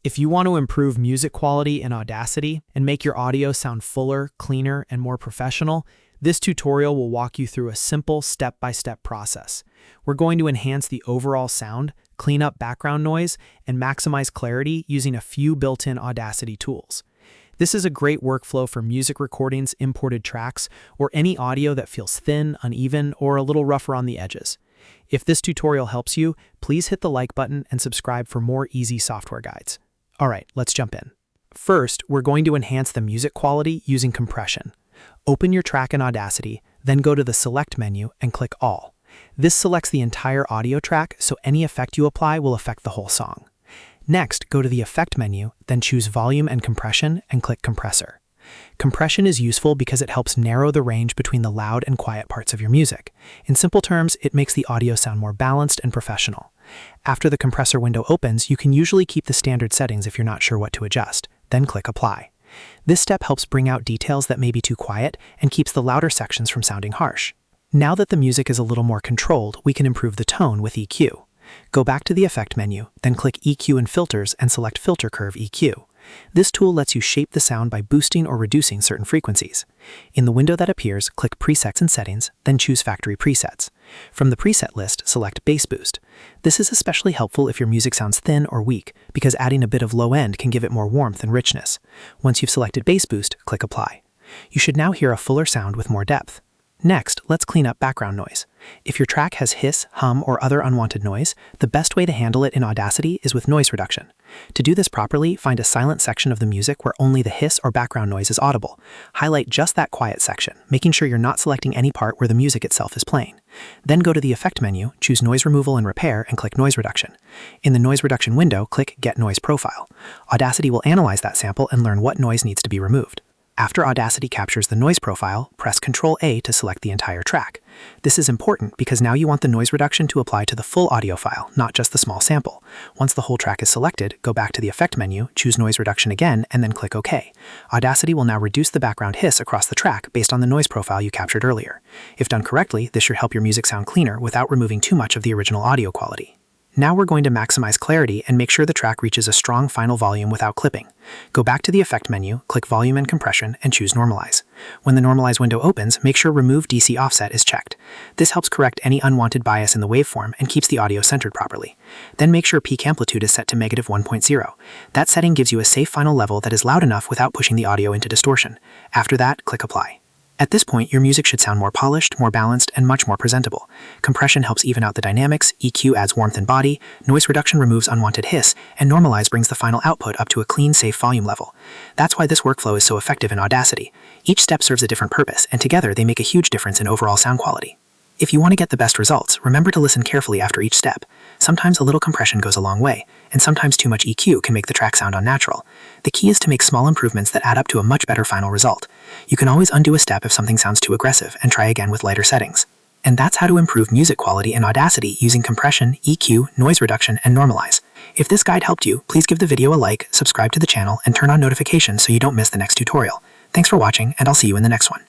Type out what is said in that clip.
If you want to improve music quality in Audacity and make your audio sound fuller, cleaner, and more professional, this tutorial will walk you through a simple step-by-step process. We're going to enhance the overall sound, clean up background noise, and maximize clarity using a few built-in Audacity tools. This is a great workflow for music recordings, imported tracks, or any audio that feels thin, uneven, or a little rougher on the edges. If this tutorial helps you, please hit the like button and subscribe for more easy software guides. All right, let's jump in. First, we're going to enhance the music quality using compression. Open your track in Audacity, then go to the Select menu and click All. This selects the entire audio track, so any effect you apply will affect the whole song. Next, go to the Effect menu, then choose Volume and Compression and click Compressor. Compression is useful because it helps narrow the range between the loud and quiet parts of your music. In simple terms, it makes the audio sound more balanced and professional. After the compressor window opens, you can usually keep the standard settings if you're not sure what to adjust. Then click Apply. This step helps bring out details that may be too quiet and keeps the louder sections from sounding harsh. Now that the music is a little more controlled, we can improve the tone with EQ. Go back to the Effect menu, then click EQ and Filters and select Filter Curve EQ. This tool lets you shape the sound by boosting or reducing certain frequencies. In the window that appears, click Presets and Settings, then choose Factory Presets. From the preset list, select Bass Boost. This is especially helpful if your music sounds thin or weak, because adding a bit of low end can give it more warmth and richness. Once you've selected Bass Boost, click Apply. You should now hear a fuller sound with more depth. Next, let's clean up background noise. If your track has hiss, hum, or other unwanted noise, the best way to handle it in Audacity is with noise reduction. To do this properly, find a silent section of the music where only the hiss or background noise is audible. Highlight just that quiet section, making sure you're not selecting any part where the music itself is playing. Then go to the Effect menu, choose Noise Removal and Repair, and click Noise Reduction. In the Noise Reduction window, click Get Noise Profile. Audacity will analyze that sample and learn what noise needs to be removed. After Audacity captures the noise profile, press Ctrl-A to select the entire track. This is important because now you want the noise reduction to apply to the full audio file, not just the small sample. Once the whole track is selected, go back to the Effect menu, choose Noise Reduction again, and then click OK. Audacity will now reduce the background hiss across the track based on the noise profile you captured earlier. If done correctly, this should help your music sound cleaner without removing too much of the original audio quality. Now we're going to maximize clarity and make sure the track reaches a strong final volume without clipping. Go back to the Effect menu, click Volume and Compression, and choose Normalize. When the Normalize window opens, make sure Remove DC Offset is checked. This helps correct any unwanted bias in the waveform and keeps the audio centered properly. Then make sure Peak Amplitude is set to -1.0. That setting gives you a safe final level that is loud enough without pushing the audio into distortion. After that, click Apply. At this point, your music should sound more polished, more balanced, and much more presentable. Compression helps even out the dynamics, EQ adds warmth and body, noise reduction removes unwanted hiss, and Normalize brings the final output up to a clean, safe volume level. That's why this workflow is so effective in Audacity. Each step serves a different purpose, and together they make a huge difference in overall sound quality. If you want to get the best results, remember to listen carefully after each step. Sometimes a little compression goes a long way, and sometimes too much EQ can make the track sound unnatural. The key is to make small improvements that add up to a much better final result. You can always undo a step if something sounds too aggressive and try again with lighter settings. And that's how to improve music quality in Audacity using compression, EQ, noise reduction, and Normalize. If this guide helped you, please give the video a like, subscribe to the channel, and turn on notifications so you don't miss the next tutorial. Thanks for watching, and I'll see you in the next one.